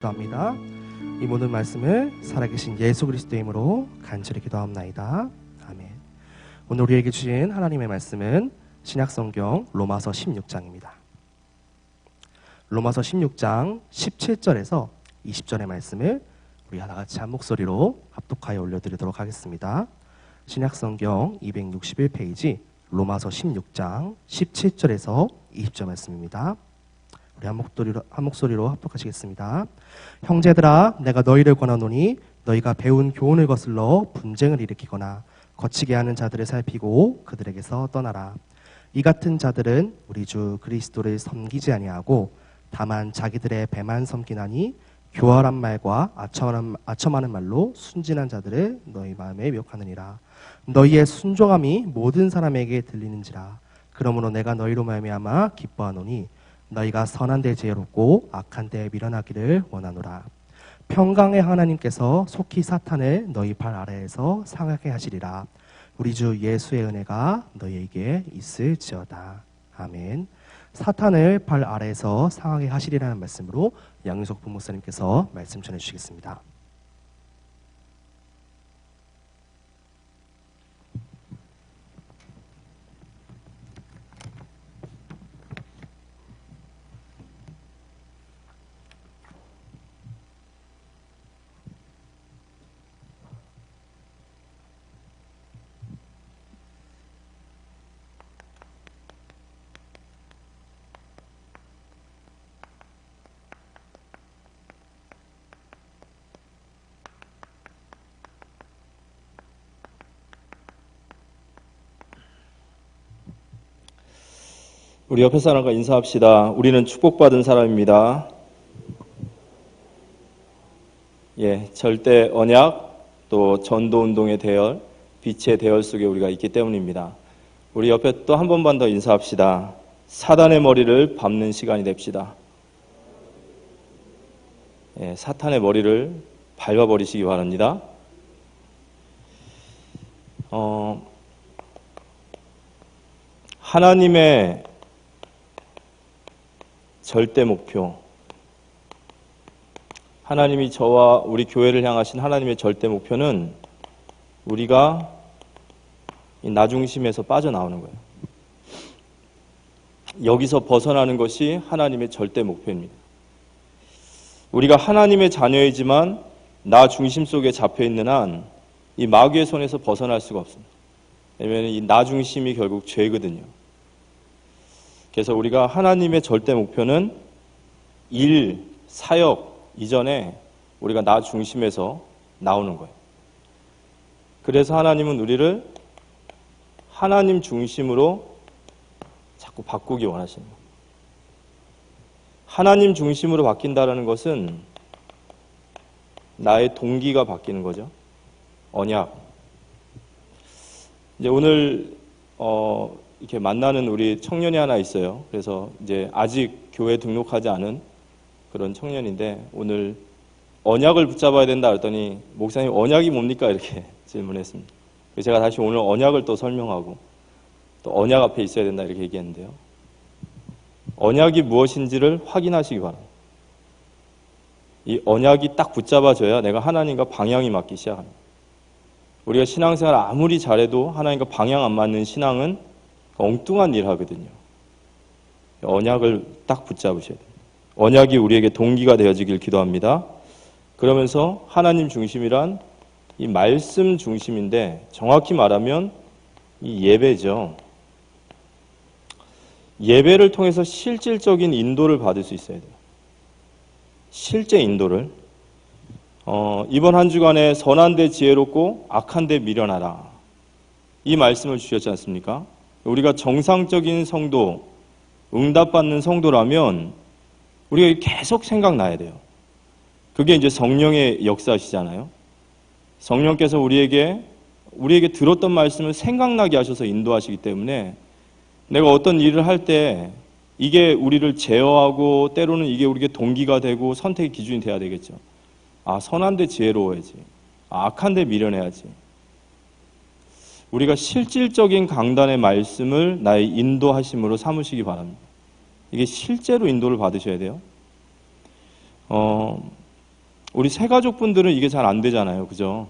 기도합니다. 이 모든 말씀을 살아계신 예수 그리스도의 이름으로 간절히 기도합나이다. 아멘. 오늘 우리에게 주신 하나님의 말씀은 신약성경 로마서 16장입니다. 로마서 16장 17절에서 20절의 말씀을 우리 하나같이 한 목소리로 합독하여 올려드리도록 하겠습니다. 신약성경 261페이지 로마서 16장 17절에서 20절 말씀입니다. 우리 한 목소리로 합독하시겠습니다. 형제들아, 내가 너희를 권하노니 너희가 배운 교훈을 거슬러 분쟁을 일으키거나 거치게 하는 자들을 살피고 그들에게서 떠나라. 이 같은 자들은 우리 주 그리스도를 섬기지 아니하고 다만 자기들의 배만 섬기나니 교활한 말과 아첨하는 말로 순진한 자들을 너희 마음에 미혹하느니라. 너희의 순종함이 모든 사람에게 들리는지라. 그러므로 내가 너희로 말미암아 기뻐하노니 너희가 선한 데 지혜롭고 악한 데 미련하기를 원하노라. 평강의 하나님께서 속히 사탄을 너희 발 아래에서 상하게 하시리라. 우리 주 예수의 은혜가 너희에게 있을지어다. 아멘. 사탄을 발 아래에서 상하게 하시리라는 말씀으로 양윤석 부목사님께서 말씀 전해주시겠습니다. 우리 옆에 사람과 인사합시다. 우리는 축복받은 사람입니다. 절대 언약, 또 전도운동의 대열, 빛의 대열 속에 우리가 있기 때문입니다. 우리 옆에 또 한 번만 더 인사합시다. 사단의 머리를 밟는 시간이 됩시다. 사탄의 머리를 밟아버리시기 바랍니다. 하나님의 절대 목표, 하나님이 저와 우리 교회를 향하신 하나님의 절대 목표는 우리가 이 나중심에서 빠져나오는 거예요. 여기서 벗어나는 것이 하나님의 절대 목표입니다. 우리가 하나님의 자녀이지만 나 중심 속에 잡혀있는 한 이 마귀의 손에서 벗어날 수가 없습니다. 왜냐하면 이 나 중심이 결국 죄거든요. 그래서 우리가 하나님의 절대 목표는 일, 사역 이전에 우리가 나 중심에서 나오는 거예요. 그래서 하나님은 우리를 하나님 중심으로 자꾸 바꾸기 원하시는 거예요. 하나님 중심으로 바뀐다는 것은 나의 동기가 바뀌는 거죠. 언약. 이제 오늘 이렇게 만나는 우리 청년이 하나 있어요. 그래서 이제 아직 교회에 등록하지 않은 그런 청년인데 오늘 언약을 붙잡아야 된다 그랬더니 목사님 언약이 뭡니까? 이렇게 질문했습니다. 그래서 제가 다시 오늘 언약을 또 설명하고 또 언약 앞에 있어야 된다 이렇게 얘기했는데요. 언약이 무엇인지를 확인하시기 바랍니다. 이 언약이 딱 붙잡아져야 내가 하나님과 방향이 맞기 시작합니다. 우리가 신앙생활 아무리 잘해도 하나님과 방향 안 맞는 신앙은 엉뚱한 일 하거든요. 언약을 딱 붙잡으셔야 돼요. 언약이 우리에게 동기가 되어지길 기도합니다. 그러면서 하나님 중심이란 이 말씀 중심인데 정확히 말하면 이 예배죠. 예배를 통해서 실질적인 인도를 받을 수 있어야 돼요. 실제 인도를. 이번 한 주간에 선한 데 지혜롭고 악한 데 미련하라. 이 말씀을 주셨지 않습니까? 우리가 정상적인 성도, 응답받는 성도라면 우리가 계속 생각나야 돼요. 그게 이제 성령의 역사시잖아요. 성령께서 우리에게 들었던 말씀을 생각나게 하셔서 인도하시기 때문에 내가 어떤 일을 할 때 이게 우리를 제어하고 때로는 이게 우리에게 동기가 되고 선택의 기준이 돼야 되겠죠. 선한 데 지혜로워야지. 악한 데 미련해야지. 우리가 실질적인 강단의 말씀을 나의 인도하심으로 삼으시기 바랍니다. 이게 실제로 인도를 받으셔야 돼요. 우리 새가족분들은 이게 잘 안 되잖아요. 그죠?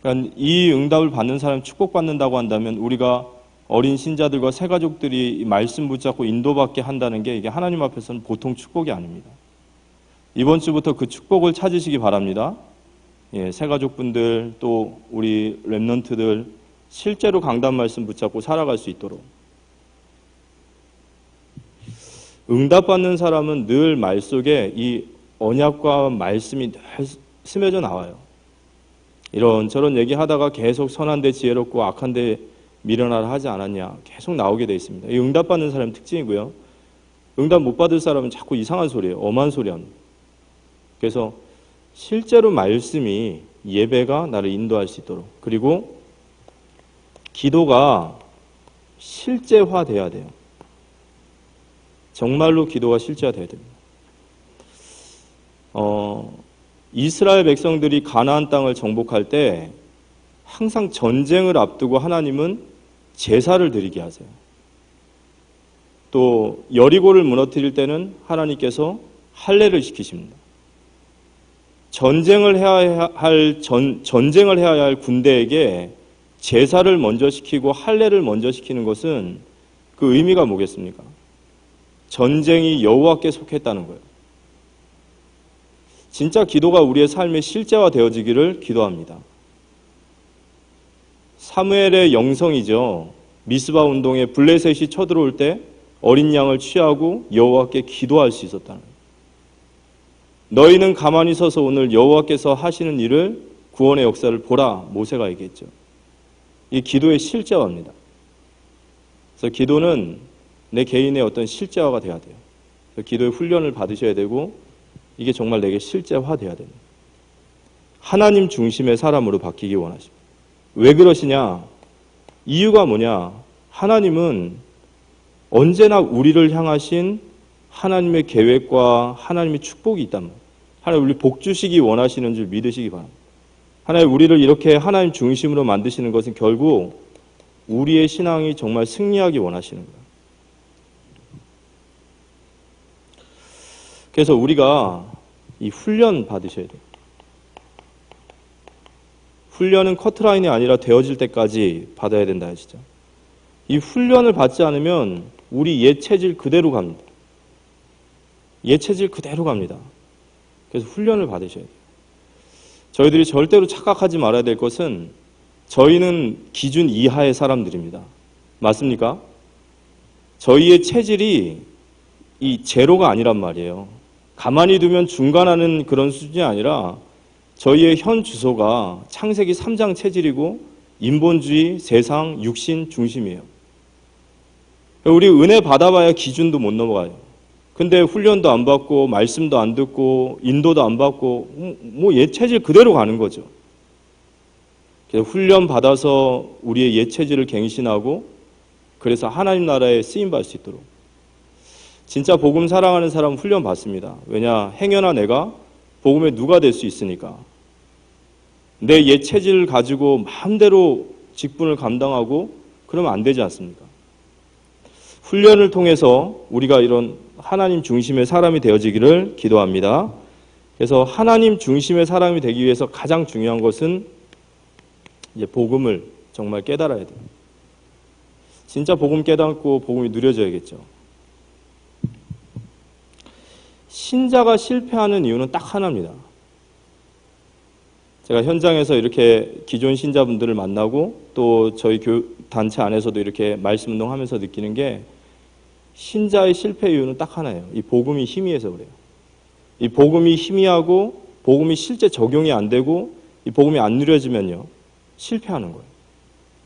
그러니까 이 응답을 받는 사람이 축복받는다고 한다면 우리가 어린 신자들과 새가족들이 이 말씀 붙잡고 인도받게 한다는 게 이게 하나님 앞에서는 보통 축복이 아닙니다. 이번 주부터 그 축복을 찾으시기 바랍니다. 예, 새가족분들 또 우리 렘넌트들 실제로 강단 말씀 붙잡고 살아갈 수 있도록. 응답받는 사람은 늘 말 속에 이 언약과 말씀이 늘 스며져 나와요. 이런저런 얘기하다가 계속 선한데 지혜롭고 악한데 미련하라 하지 않았냐 계속 나오게 돼 있습니다. 이 응답받는 사람의 특징이고요. 응답 못 받을 사람은 자꾸 이상한 소리예요. 엄한 소리 합니다. 그래서 실제로 말씀이 예배가 나를 인도할 수 있도록, 그리고 기도가 실제화돼야 돼요. 정말로 기도가 실제화돼야 됩니다. 이스라엘 백성들이 가나안 땅을 정복할 때 항상 전쟁을 앞두고 하나님은 제사를 드리게 하세요. 또 여리고를 무너뜨릴 때는 하나님께서 할례를 시키십니다. 전쟁을 해야 할 군대에게 제사를 먼저 시키고 할례를 먼저 시키는 것은 그 의미가 뭐겠습니까? 전쟁이 여호와께 속했다는 거예요. 진짜 기도가 우리의 삶에 실제화되어지기를 기도합니다. 사무엘의 영성이죠. 미스바 운동에 블레셋이 쳐들어올 때 어린 양을 취하고 여호와께 기도할 수 있었다는 거예요. 너희는 가만히 서서 오늘 여호와께서 하시는 일을 구원의 역사를 보라, 모세가 얘기했죠. 이 기도의 실제화입니다. 그래서 기도는 내 개인의 어떤 실제화가 돼야 돼요. 그래서 기도의 훈련을 받으셔야 되고 이게 정말 내게 실제화돼야 됩니다. 하나님 중심의 사람으로 바뀌기 원하십니다. 왜 그러시냐? 이유가 뭐냐? 하나님은 언제나 우리를 향하신 하나님의 계획과 하나님의 축복이 있단 말이에요. 하나님 우리 복 주시기 원하시는 줄 믿으시기 바랍니다. 하나님 우리를 이렇게 하나님 중심으로 만드시는 것은 결국 우리의 신앙이 정말 승리하기 원하시는 거예요. 그래서 우리가 이 훈련 받으셔야 돼요. 훈련은 커트라인이 아니라 되어질 때까지 받아야 된다 하시죠. 이 훈련을 받지 않으면 우리 옛 체질 그대로 갑니다. 옛 체질 그대로 갑니다. 그래서 훈련을 받으셔야 돼요. 저희들이 절대로 착각하지 말아야 될 것은 저희는 기준 이하의 사람들입니다. 맞습니까? 저희의 체질이 이 제로가 아니란 말이에요. 가만히 두면 중간하는 그런 수준이 아니라 저희의 현 주소가 창세기 3장 체질이고 인본주의, 세상, 육신 중심이에요. 우리 은혜 받아봐야 기준도 못 넘어가요. 근데 훈련도 안 받고 말씀도 안 듣고 인도도 안 받고 뭐 옛 체질 그대로 가는 거죠. 그래서 훈련 받아서 우리의 옛 체질을 갱신하고 그래서 하나님 나라에 쓰임 받을 수 있도록. 진짜 복음 사랑하는 사람은 훈련 받습니다. 왜냐? 행여나 내가 복음의 누가 될 수 있으니까. 내 옛 체질을 가지고 마음대로 직분을 감당하고 그러면 안 되지 않습니까? 훈련을 통해서 우리가 이런 하나님 중심의 사람이 되어지기를 기도합니다. 그래서 하나님 중심의 사람이 되기 위해서 가장 중요한 것은 이제 복음을 정말 깨달아야 돼요. 진짜 복음 깨닫고 복음이 누려져야겠죠. 신자가 실패하는 이유는 딱 하나입니다. 제가 현장에서 이렇게 기존 신자분들을 만나고 또 저희 단체 안에서도 이렇게 말씀 운동하면서 느끼는 게 신자의 실패 이유는 딱 하나예요. 이 복음이 희미해서 그래요. 이 복음이 희미하고 복음이 실제 적용이 안 되고 이 복음이 안 누려지면요. 실패하는 거예요.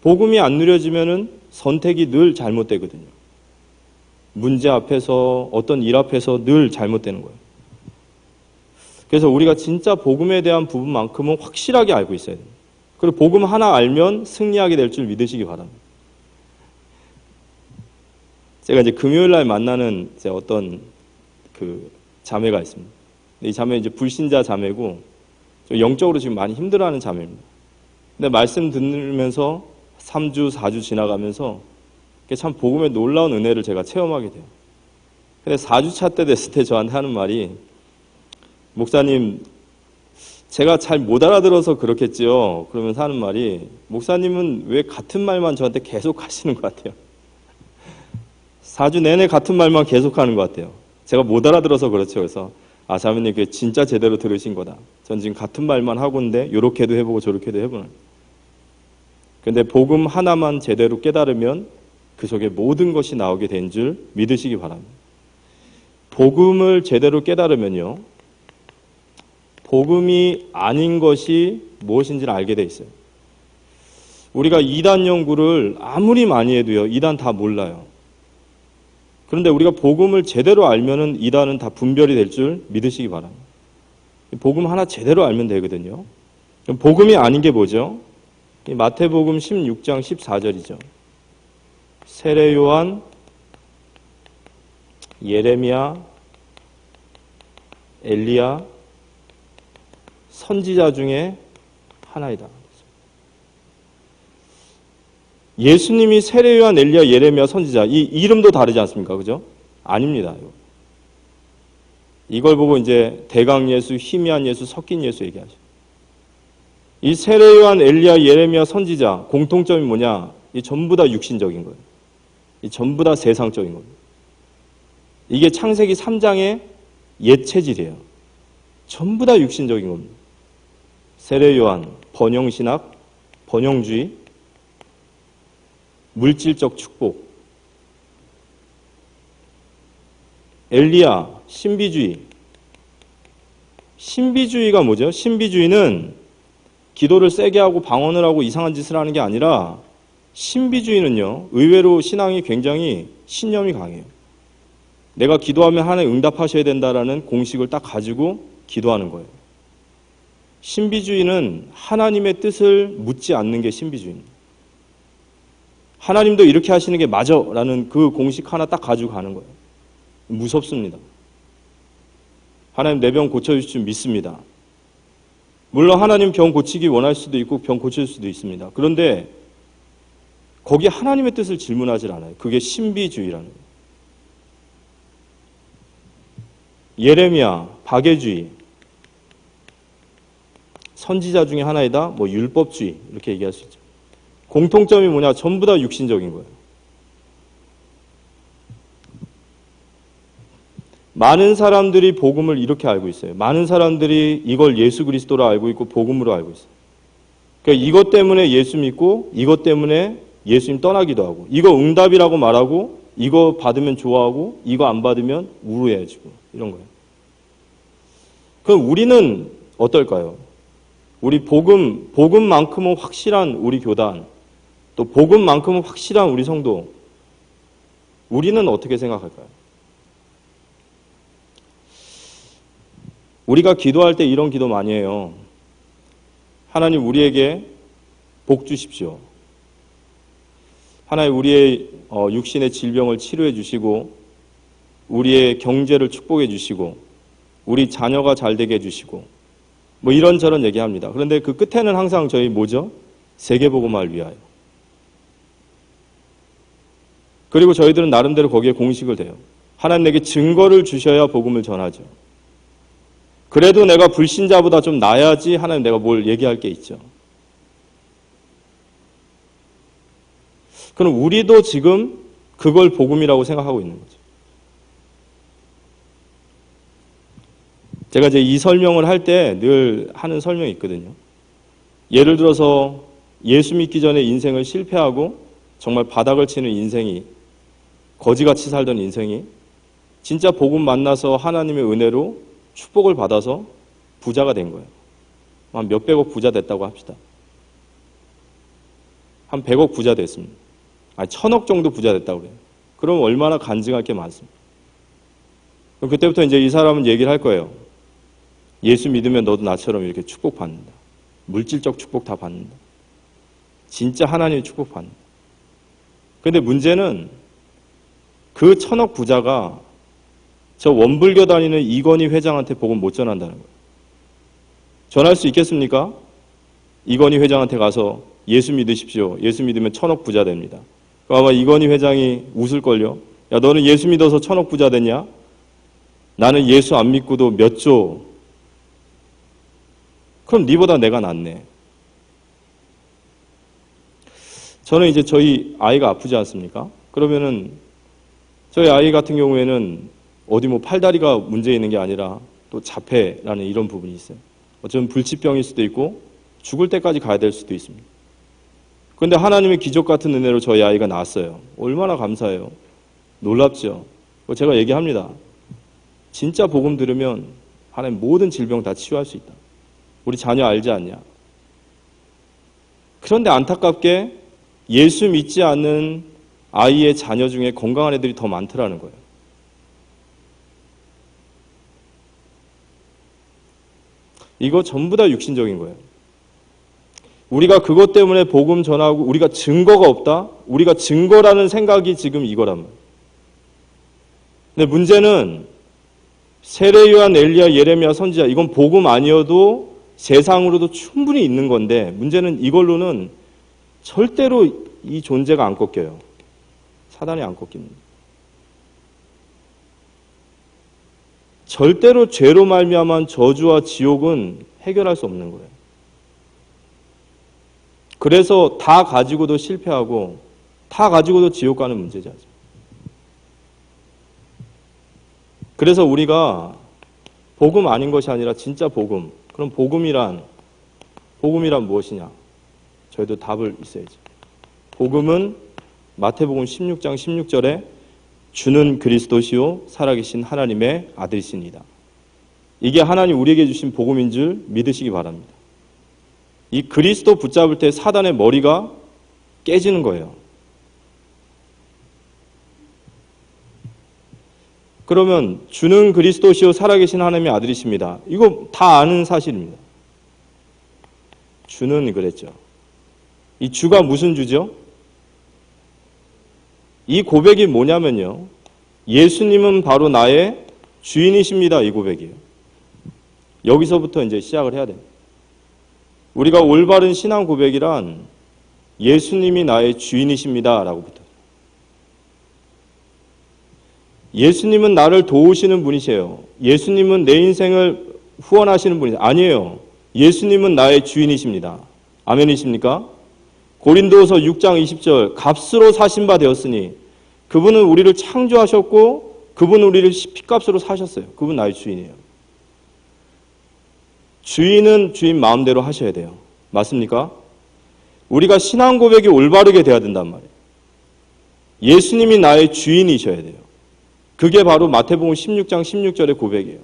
복음이 안 누려지면은 선택이 늘 잘못되거든요. 문제 앞에서 어떤 일 앞에서 늘 잘못되는 거예요. 그래서 우리가 진짜 복음에 대한 부분만큼은 확실하게 알고 있어야 돼요. 그리고 복음 하나 알면 승리하게 될 줄 믿으시기 바랍니다. 제가 이제 금요일 날 만나는 이제 어떤 그 자매가 있습니다. 이 자매 이제 불신자 자매고 영적으로 지금 많이 힘들어하는 자매입니다. 근데 말씀 들으면서 3주, 4주 지나가면서 참 복음의 놀라운 은혜를 제가 체험하게 돼요. 근데 4주차 때 됐을 때 저한테 하는 말이 목사님 제가 잘 못 알아들어서 그렇겠지요. 그러면서 하는 말이, 목사님은 왜 같은 말만 저한테 계속 하시는 것 같아요. 4주 내내 같은 말만 계속 하는 것 같아요. 제가 못 알아들어서 그렇죠. 그래서 자매님 그게 진짜 제대로 들으신 거다. 전 지금 같은 말만 하고 있는데 요렇게도 해보고 저렇게도 해보는. 근데 복음 하나만 제대로 깨달으면 그 속에 모든 것이 나오게 된 줄 믿으시기 바랍니다. 복음을 제대로 깨달으면요, 복음이 아닌 것이 무엇인지를 알게 돼 있어요. 우리가 이단 연구를 아무리 많이 해도요, 이단 다 몰라요. 그런데 우리가 복음을 제대로 알면은 이단은 다 분별이 될 줄 믿으시기 바랍니다. 복음 하나 제대로 알면 되거든요. 그럼 복음이 아닌 게 뭐죠? 마태복음 16장 14절이죠. 세례 요한, 예레미야, 엘리야, 선지자 중에 하나이다. 예수님이 세례 요한, 엘리야, 예레미야, 선지자, 이 이름도 다르지 않습니까? 그죠? 아닙니다. 이걸 보고 이제 대강 예수, 희미한 예수, 섞인 예수 얘기하죠. 이 세례 요한, 엘리야, 예레미야, 선지자 공통점이 뭐냐? 이 전부 다 육신적인 거예요. 이 전부 다 세상적인 거예요. 이게 창세기 3장의 옛 체질이에요. 전부 다 육신적인 겁니다. 세례 요한, 번영신학, 번영주의, 물질적 축복. 엘리야, 신비주의. 신비주의가 뭐죠? 신비주의는 기도를 세게 하고 방언을 하고 이상한 짓을 하는 게 아니라, 신비주의는요, 의외로 신앙이 굉장히 신념이 강해요. 내가 기도하면 하나님 응답하셔야 된다라는 공식을 딱 가지고 기도하는 거예요. 신비주의는 하나님의 뜻을 묻지 않는 게 신비주의입니다. 하나님도 이렇게 하시는 게 맞아 라는 그 공식 하나 딱 가지고 가는 거예요. 무섭습니다. 하나님 내 병 고쳐주실 줄 믿습니다. 물론 하나님 병 고치기 원할 수도 있고 병 고칠 수도 있습니다. 그런데 거기에 하나님의 뜻을 질문하지 않아요. 그게 신비주의라는 거예요. 예레미야, 박애주의, 선지자 중에 하나이다, 뭐 율법주의 이렇게 얘기할 수 있죠. 공통점이 뭐냐? 전부 다 육신적인 거예요. 많은 사람들이 복음을 이렇게 알고 있어요. 많은 사람들이 이걸 예수 그리스도로 알고 있고 복음으로 알고 있어요. 그러니까 이것 때문에 예수 믿고 이것 때문에 예수님 떠나기도 하고, 이거 응답이라고 말하고 이거 받으면 좋아하고 이거 안 받으면 우울해지고 이런 거예요. 그럼 우리는 어떨까요? 우리 복음만큼은 확실한 우리 교단, 또 복음만큼은 확실한 우리 성도, 우리는 어떻게 생각할까요? 우리가 기도할 때 이런 기도 많이 해요. 하나님 우리에게 복 주십시오. 하나님 우리의 육신의 질병을 치료해 주시고, 우리의 경제를 축복해 주시고, 우리 자녀가 잘 되게 해주시고, 뭐 이런저런 얘기합니다. 그런데 그 끝에는 항상 저희 뭐죠? 세계복음화를 위하여. 그리고 저희들은 나름대로 거기에 공식을 대요. 하나님 내게 증거를 주셔야 복음을 전하죠. 그래도 내가 불신자보다 좀 나아야지 하나님 내가 뭘 얘기할 게 있죠. 그럼 우리도 지금 그걸 복음이라고 생각하고 있는 거죠. 제가 이제 이 설명을 할 때 늘 하는 설명이 있거든요. 예를 들어서 예수 믿기 전에 인생을 실패하고 정말 바닥을 치는 인생이, 거지같이 살던 인생이 진짜 복음 만나서 하나님의 은혜로 축복을 받아서 부자가 된 거예요. 한 몇백억 부자 됐다고 합시다. 한 100억 부자 됐습니다. 아니 1000억 정도 부자 됐다고 그래요. 그럼 얼마나 간증할 게 많습니다. 그럼 그때부터 이제 이 사람은 얘기를 할 거예요. 예수 믿으면 너도 나처럼 이렇게 축복받는다. 물질적 축복 다 받는다. 진짜 하나님의 축복 받는다. 그런데 문제는 그 1000억 부자가 저 원불교 다니는 이건희 회장한테 복음 못 전한다는 거예요. 전할 수 있겠습니까? 이건희 회장한테 가서 예수 믿으십시오. 예수 믿으면 1000억 부자 됩니다. 아마 이건희 회장이 웃을걸요. 야, 너는 예수 믿어서 1000억 부자 됐냐? 나는 예수 안 믿고도 몇 조 그럼 니보다 내가 낫네. 저는 이제 저희 아이가 아프지 않습니까? 그러면은 저희 아이 같은 경우에는 어디 뭐 팔다리가 문제 있는 게 아니라 또 자폐라는 이런 부분이 있어요. 어쩌면 불치병일 수도 있고 죽을 때까지 가야 될 수도 있습니다. 그런데 하나님의 기적 같은 은혜로 저희 아이가 나았어요. 얼마나 감사해요. 놀랍죠. 제가 얘기합니다. 진짜 복음 들으면 하나님 모든 질병 다 치유할 수 있다. 우리 자녀 알지 않냐? 그런데 안타깝게 예수 믿지 않는 아이의 자녀 중에 건강한 애들이 더 많더라는 거예요. 이거 전부 다 육신적인 거예요. 우리가 그것 때문에 복음 전하고 우리가 증거가 없다? 우리가 증거라는 생각이 지금 이거란 말이에요. 근데 문제는 세례 요한, 엘리야, 예레미야, 선지자 이건 복음 아니어도 세상으로도 충분히 있는 건데 문제는 이걸로는 절대로 이 존재가 안 꺾여요. 사단이 안 꺾입니다. 절대로 죄로 말미암은 저주와 지옥은 해결할 수 없는 거예요. 그래서 다 가지고도 실패하고 다 가지고도 지옥 가는 문제지 않습니까? 그래서 우리가 복음 아닌 것이 아니라 진짜 복음. 그럼 복음이란 무엇이냐? 저희도 답을 있어야지. 복음은 마태복음 16장 16절에 주는 그리스도시요 살아계신 하나님의 아들이시니이다. 이게 하나님 우리에게 주신 복음인 줄 믿으시기 바랍니다. 이 그리스도 붙잡을 때 사단의 머리가 깨지는 거예요. 그러면 주는 그리스도시요 살아계신 하나님의 아들이십니다. 이거 다 아는 사실입니다. 주는 그랬죠. 이 주가 무슨 주죠? 이 고백이 뭐냐면요. 예수님은 바로 나의 주인이십니다. 이 고백이에요. 여기서부터 이제 시작을 해야 됩니다. 우리가 올바른 신앙 고백이란 예수님이 나의 주인이십니다. 라고부터. 예수님은 나를 도우시는 분이세요. 예수님은 내 인생을 후원하시는 분이세요. 아니에요. 예수님은 나의 주인이십니다. 아멘이십니까? 고린도서 6장 20절 값으로 사신 바 되었으니 그분은 우리를 창조하셨고 그분은 우리를 피값으로 사셨어요. 그분 나의 주인이에요. 주인은 주인 마음대로 하셔야 돼요. 맞습니까? 우리가 신앙 고백이 올바르게 돼야 된단 말이에요. 예수님이 나의 주인이셔야 돼요. 그게 바로 마태복음 16장 16절의 고백이에요.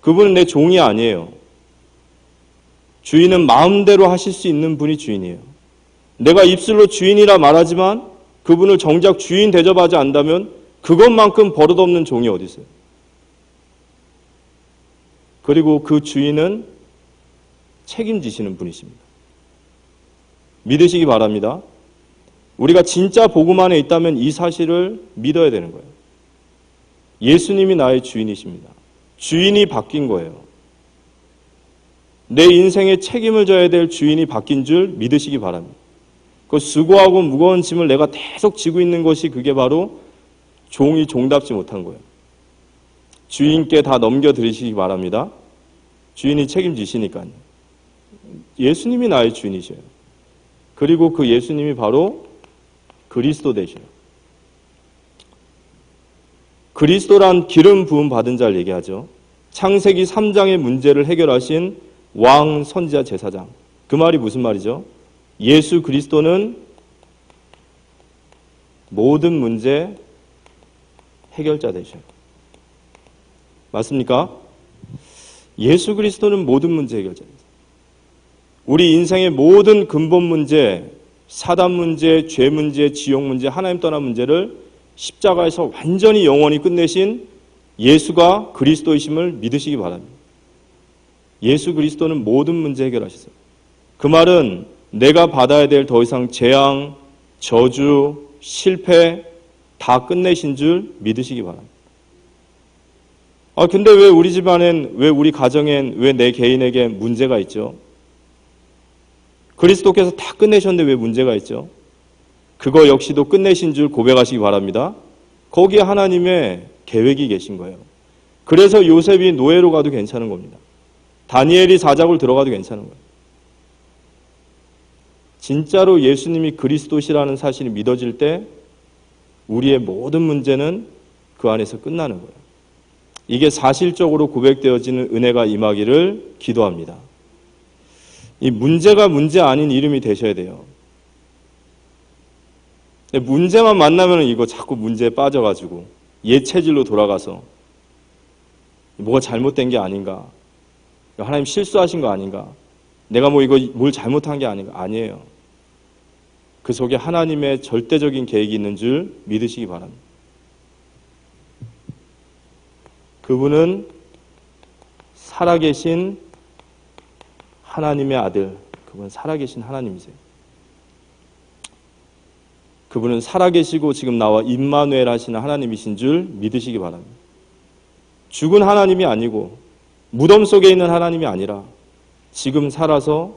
그분은 내 종이 아니에요. 주인은 마음대로 하실 수 있는 분이 주인이에요. 내가 입술로 주인이라 말하지만 그분을 정작 주인 대접하지 않는다면 그것만큼 버릇없는 종이 어디 있어요? 그리고 그 주인은 책임지시는 분이십니다. 믿으시기 바랍니다. 우리가 진짜 복음 안에 있다면 이 사실을 믿어야 되는 거예요. 예수님이 나의 주인이십니다. 주인이 바뀐 거예요. 내 인생에 책임을 져야 될 주인이 바뀐 줄 믿으시기 바랍니다. 그 수고하고 무거운 짐을 내가 계속 지고 있는 것이 그게 바로 종이 종답지 못한 거예요. 주인께 다 넘겨드리시기 바랍니다. 주인이 책임지시니까요. 예수님이 나의 주인이셔요. 그리고 그 예수님이 바로 그리스도 되셔요. 그리스도란 기름 부음 받은 자를 얘기하죠. 창세기 3장의 문제를 해결하신 왕, 선지자, 제사장. 그 말이 무슨 말이죠? 예수 그리스도는 모든 문제 해결자 되셔요. 맞습니까? 예수 그리스도는 모든 문제 해결자입니다. 우리 인생의 모든 근본 문제, 사단 문제, 죄 문제, 지옥 문제, 하나님 떠난 문제를 십자가에서 완전히 영원히 끝내신 예수가 그리스도이심을 믿으시기 바랍니다. 예수 그리스도는 모든 문제 해결하셨어요. 그 말은 내가 받아야 될 더 이상 재앙, 저주, 실패 다 끝내신 줄 믿으시기 바랍니다. 근데 왜 우리 집안엔, 왜 우리 가정엔, 왜 내 개인에게 문제가 있죠? 그리스도께서 다 끝내셨는데 왜 문제가 있죠? 그거 역시도 끝내신 줄 고백하시기 바랍니다. 거기에 하나님의 계획이 계신 거예요. 그래서 요셉이 노예로 가도 괜찮은 겁니다. 다니엘이 사자굴 들어가도 괜찮은 거예요. 진짜로 예수님이 그리스도시라는 사실이 믿어질 때 우리의 모든 문제는 그 안에서 끝나는 거예요. 이게 사실적으로 고백되어지는 은혜가 임하기를 기도합니다. 이 문제가 문제 아닌 이름이 되셔야 돼요. 문제만 만나면 이거 자꾸 문제에 빠져가지고 옛 체질로 돌아가서 뭐가 잘못된 게 아닌가, 하나님 실수하신 거 아닌가, 내가 뭐 이거 뭘 잘못한 게 아닌가. 아니에요. 그 속에 하나님의 절대적인 계획이 있는 줄 믿으시기 바랍니다. 그분은 살아계신 하나님의 아들, 그분은 살아계신 하나님이세요. 그분은 살아계시고 지금 나와 임마누엘 하시는 하나님이신 줄 믿으시기 바랍니다. 죽은 하나님이 아니고 무덤 속에 있는 하나님이 아니라 지금 살아서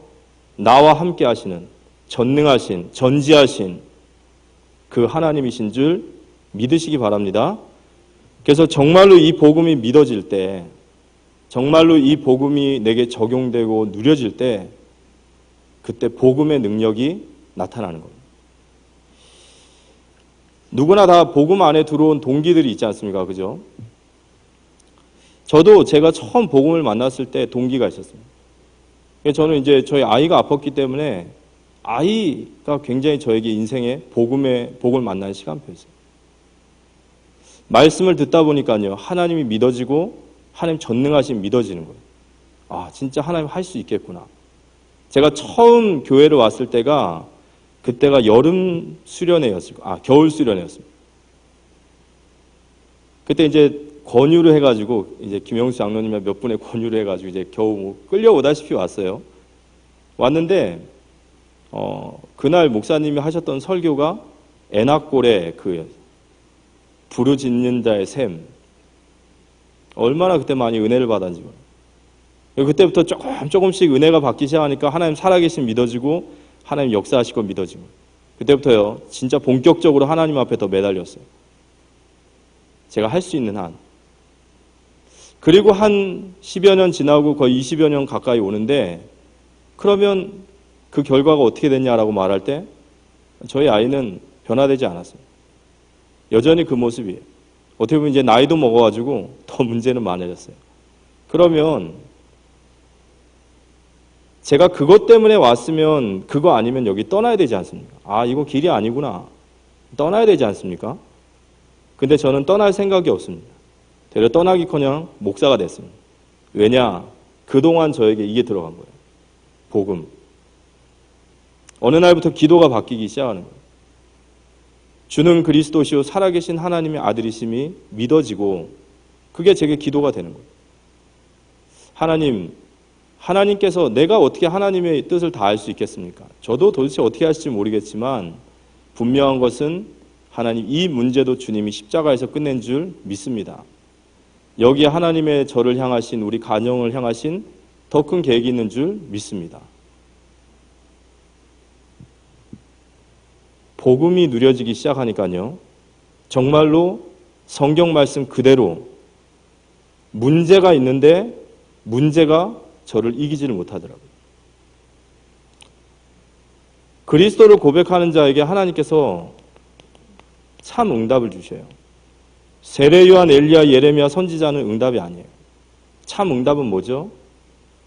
나와 함께 하시는 전능하신, 전지하신 그 하나님이신 줄 믿으시기 바랍니다. 그래서 정말로 이 복음이 믿어질 때, 정말로 이 복음이 내게 적용되고 누려질 때 그때 복음의 능력이 나타나는 겁니다. 누구나 다 복음 안에 들어온 동기들이 있지 않습니까? 그죠? 저도 제가 처음 복음을 만났을 때 동기가 있었습니다. 저는 이제 저희 아이가 아팠기 때문에 아이가 굉장히 저에게 인생의 복을 만나는 시간표였어요. 말씀을 듣다 보니까요, 하나님이 믿어지고 하나님 전능하심 믿어지는 거예요. 아, 진짜 하나님 할 수 있겠구나. 제가 처음 교회를 왔을 때가 그때가 여름 수련회였습니다. 겨울 수련회였습니다. 그때 이제 권유를 해가지고 이제 김영수 장로님의 몇 분의 권유를 해가지고 이제 겨우 끌려오다시피 왔어요. 왔는데 그날 목사님이 하셨던 설교가 애낙골의 그 부르짖는 자의 샘, 얼마나 그때 많이 은혜를 받았는지. 그때부터 조금씩 은혜가 받기 시작하니까 하나님 살아계신 믿어지고 하나님 역사하시고 믿어지고, 그때부터요 진짜 본격적으로 하나님 앞에 더 매달렸어요. 제가 할 수 있는 한. 그리고 한 10여 년 지나고 거의 20여 년 가까이 오는데, 그러면 그 결과가 어떻게 됐냐라고 말할 때 저희 아이는 변화되지 않았어요. 여전히 그 모습이에요. 어떻게 보면 이제 나이도 먹어가지고 더 문제는 많아졌어요. 그러면 제가 그것 때문에 왔으면 그거 아니면 여기 떠나야 되지 않습니까? 아, 이거 길이 아니구나. 떠나야 되지 않습니까? 근데 저는 떠날 생각이 없습니다. 되려 떠나기커녕 목사가 됐습니다. 왜냐? 그동안 저에게 이게 들어간 거예요. 복음. 어느 날부터 기도가 바뀌기 시작하는 거예요. 주는 그리스도시요 살아계신 하나님의 아들이심이 믿어지고, 그게 제게 기도가 되는 거예요. 하나님께서 내가 어떻게 하나님의 뜻을 다할 수 있겠습니까? 저도 도대체 어떻게 하실지 모르겠지만 분명한 것은 하나님 이 문제도 주님이 십자가에서 끝낸 줄 믿습니다. 여기에 하나님의 저를 향하신, 우리 가정을 향하신 더 큰 계획이 있는 줄 믿습니다. 복음이 누려지기 시작하니까요, 정말로 성경 말씀 그대로 문제가 있는데 문제가 저를 이기지를 못하더라고요. 그리스도를 고백하는 자에게 하나님께서 참 응답을 주셔요. 세례 요한, 엘리야, 예레미야 선지자는 응답이 아니에요. 참 응답은 뭐죠?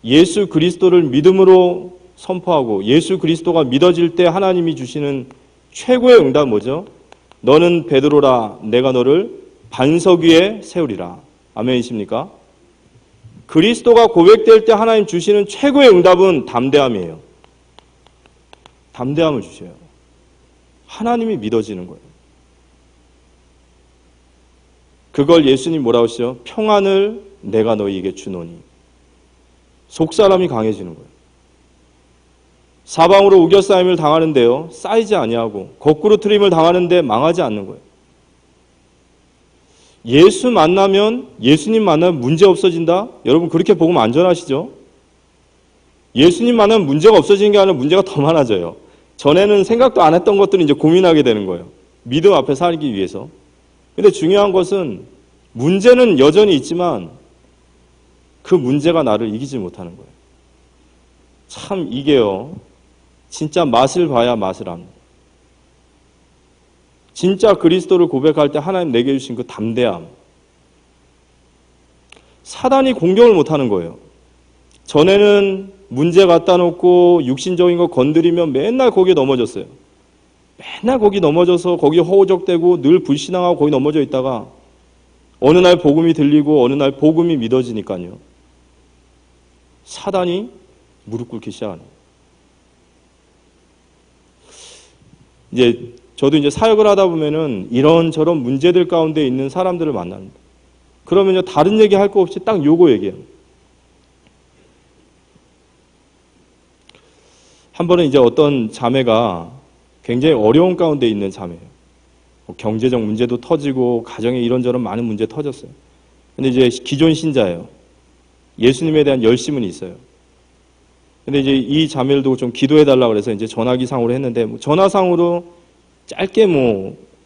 예수 그리스도를 믿음으로 선포하고 예수 그리스도가 믿어질 때 하나님이 주시는 최고의 응답 뭐죠? 너는 베드로라, 내가 너를 반석 위에 세우리라. 아멘이십니까? 그리스도가 고백될 때 하나님 주시는 최고의 응답은 담대함이에요. 담대함을 주셔요. 하나님이 믿어지는 거예요. 그걸 예수님 뭐라고 하시죠? 평안을 내가 너희에게 주노니. 속사람이 강해지는 거예요. 사방으로 우겨싸임을 당하는데요, 쌓이지 아니하고 거꾸로 트림을 당하는데 망하지 않는 거예요. 예수님 만나면 문제 없어진다? 여러분 그렇게 복음 안전하시죠? 예수님 만나면 문제가 없어지는 게 아니라 문제가 더 많아져요. 전에는 생각도 안 했던 것들을 이제 고민하게 되는 거예요. 믿음 앞에 살기 위해서. 근데 중요한 것은 문제는 여전히 있지만 그 문제가 나를 이기지 못하는 거예요. 참 이게요, 진짜 맛을 봐야 맛을 압니다. 진짜 그리스도를 고백할 때 하나님 내게 주신 그 담대함. 사단이 공격을 못하는 거예요. 전에는 문제 갖다 놓고 육신적인 거 건드리면 맨날 거기에 넘어졌어요. 맨날 거기 넘어져서 거기 허우적대고 늘 불신앙하고 거기 넘어져 있다가 어느 날 복음이 들리고 어느 날 복음이 믿어지니까요, 사단이 무릎 꿇기 시작하는 거예요. 이제 저도 이제 사역을 하다 보면은 이런저런 문제들 가운데 있는 사람들을 만납니다. 그러면요, 다른 얘기 할 거 없이 딱 요거 얘기해요. 한 번은 이제 어떤 자매가 굉장히 어려운 가운데 있는 자매예요. 경제적 문제도 터지고 가정에 이런저런 많은 문제 터졌어요. 근데 이제 기존 신자예요. 예수님에 대한 열심은 있어요. 근데 이제 이 자매를 두고 좀 기도해 달라고 그래서 이제 전화기상으로 했는데, 전화상으로 짧게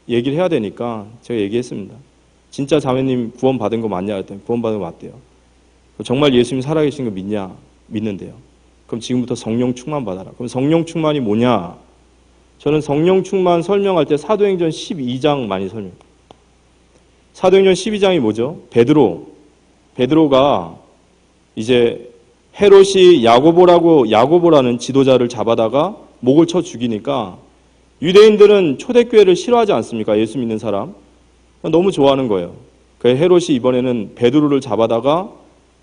얘기를 해야 되니까 제가 얘기했습니다. 진짜 자매님 구원 받은 거 맞냐 했더니 구원 받은 거 맞대요. 정말 예수님 살아계신 거 믿냐? 믿는데요. 그럼 지금부터 성령 충만 받아라. 그럼 성령 충만이 뭐냐? 저는 성령 충만 설명할 때 사도행전 12장 많이 설명해요. 사도행전 12장이 뭐죠? 베드로가 이제 헤롯이 야고보라는 지도자를 잡아다가 목을 쳐 죽이니까 유대인들은 초대교회를 싫어하지 않습니까? 예수 믿는 사람. 너무 좋아하는 거예요. 그 헤롯이 이번에는 베드로를 잡아다가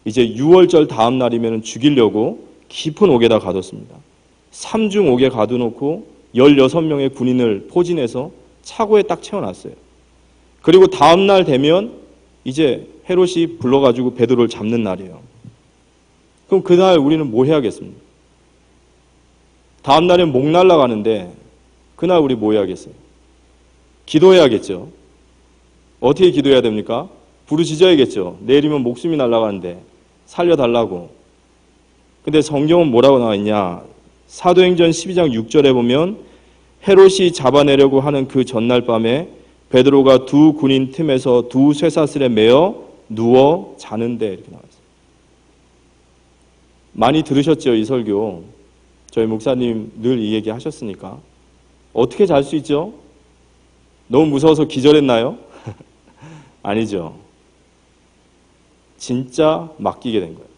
이제 6월절 다음 날이면 죽이려고 깊은 옥에다 가뒀습니다. 3중 옥에 가둬놓고 16명의 군인을 포진해서 차고에 딱 채워놨어요. 그리고 다음 날 되면 이제 헤롯이 불러가지고 베드로를 잡는 날이에요. 그럼 그날 우리는 뭐 해야겠습니까? 다음 날엔 목 날아가는데 그날 우리 뭐 해야겠어요? 기도해야겠죠. 어떻게 기도해야 됩니까? 부르짖어야겠죠. 내일이면 목숨이 날아가는데 살려달라고. 근데 성경은 뭐라고 나와 있냐? 사도행전 12장 6절에 보면 헤롯이 잡아내려고 하는 그 전날 밤에 베드로가 두 군인 틈에서 두 쇠사슬에 매어 누워 자는데, 이렇게 나와 있어요. 많이 들으셨죠, 이 설교. 저희 목사님 늘 이 얘기 하셨으니까. 어떻게 잘 수 있죠? 너무 무서워서 기절했나요? 아니죠. 진짜 맡기게 된 거예요.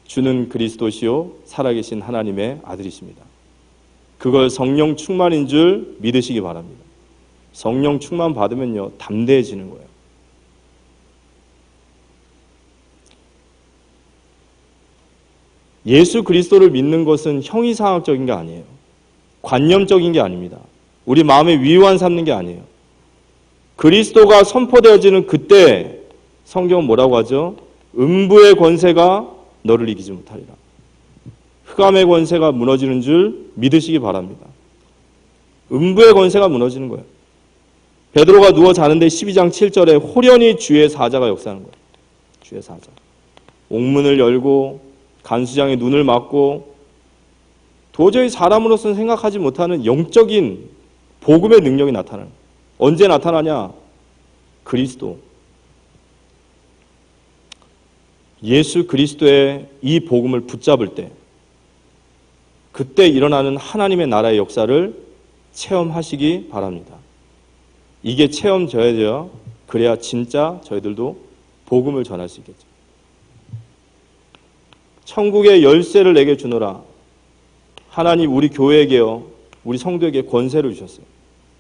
주는 그리스도시요 살아계신 하나님의 아들이십니다. 그걸 성령 충만인 줄 믿으시기 바랍니다. 성령 충만 받으면요, 담대해지는 거예요. 예수 그리스도를 믿는 것은 형이상학적인 게 아니에요. 관념적인 게 아닙니다. 우리 마음에 위로한 삼는 게 아니에요. 그리스도가 선포되어지는 그때 성경은 뭐라고 하죠? 음부의 권세가 너를 이기지 못하리라. 흑암의 권세가 무너지는 줄 믿으시기 바랍니다. 음부의 권세가 무너지는 거예요. 베드로가 누워 자는데 12장 7절에 호련히 주의 사자가 역사하는 거예요. 주의 사자. 옥문을 열고 간수장의 눈을 막고 도저히 사람으로서는 생각하지 못하는 영적인 복음의 능력이 나타나는 거예요. 언제 나타나냐? 그리스도. 예수 그리스도의 이 복음을 붙잡을 때, 그때 일어나는 하나님의 나라의 역사를 체험하시기 바랍니다. 이게 체험져야죠. 그래야 진짜 저희들도 복음을 전할 수 있겠죠. 천국의 열쇠를 내게 주노라. 하나님 우리 교회에게요, 우리 성도에게 권세를 주셨어요.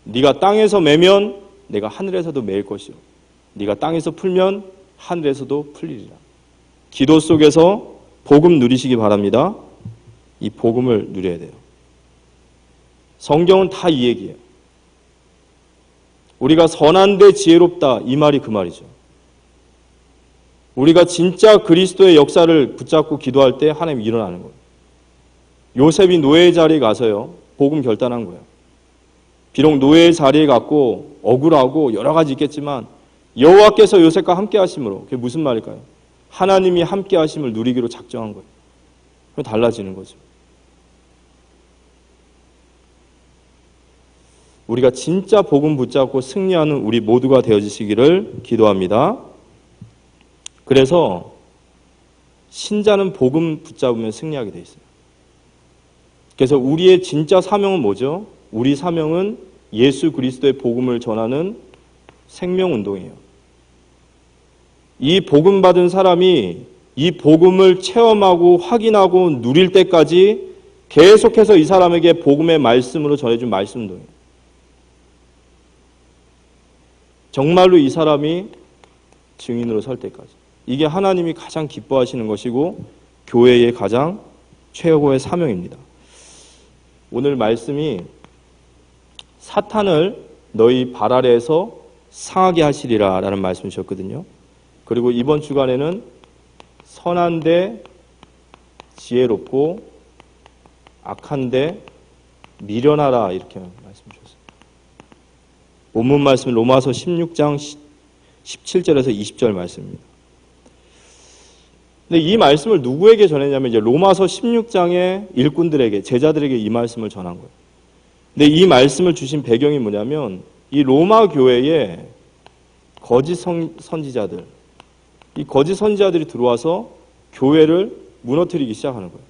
네가 땅에서 매면 내가 하늘에서도 매일 것이요, 네가 땅에서 풀면 하늘에서도 풀리리라. 기도 속에서 복음 누리시기 바랍니다. 이 복음을 누려야 돼요. 성경은 다 이 얘기예요. 우리가 선한데 지혜롭다, 이 말이 그 말이죠. 우리가 진짜 그리스도의 역사를 붙잡고 기도할 때 하나님이 일어나는 거예요. 요셉이 노예의 자리에 가서요, 복음 결단한 거예요. 비록 노예의 자리에 갔고 억울하고 여러 가지 있겠지만 여호와께서 요셉과 함께 하심으로, 그게 무슨 말일까요? 하나님이 함께 하심을 누리기로 작정한 거예요. 그럼 달라지는 거죠. 우리가 진짜 복음 붙잡고 승리하는 우리 모두가 되어지시기를 기도합니다. 그래서 신자는 복음 붙잡으면 승리하게 돼 있어요. 그래서 우리의 진짜 사명은 뭐죠? 우리 사명은 예수 그리스도의 복음을 전하는 생명운동이에요. 이 복음 받은 사람이 이 복음을 체험하고 확인하고 누릴 때까지 계속해서 이 사람에게 복음의 말씀으로 전해준 말씀운동이에요. 정말로 이 사람이 증인으로 설 때까지. 이게 하나님이 가장 기뻐하시는 것이고 교회의 가장 최고의 사명입니다. 오늘 말씀이 사탄을 너희 발 아래에서 상하게 하시리라 라는 말씀 주셨거든요. 그리고 이번 주간에는 선한데 지혜롭고 악한데 미련하라 이렇게 말씀 주셨어요. 본문 말씀은 로마서 16장 17절에서 20절 말씀입니다. 근데 이 말씀을 누구에게 전했냐면 이제 로마서 16장의 일꾼들에게, 제자들에게 이 말씀을 전한 거예요. 근데 이 말씀을 주신 배경이 뭐냐면 이 로마 교회에 거짓 선지자들, 이 거짓 선지자들이 들어와서 교회를 무너뜨리기 시작하는 거예요.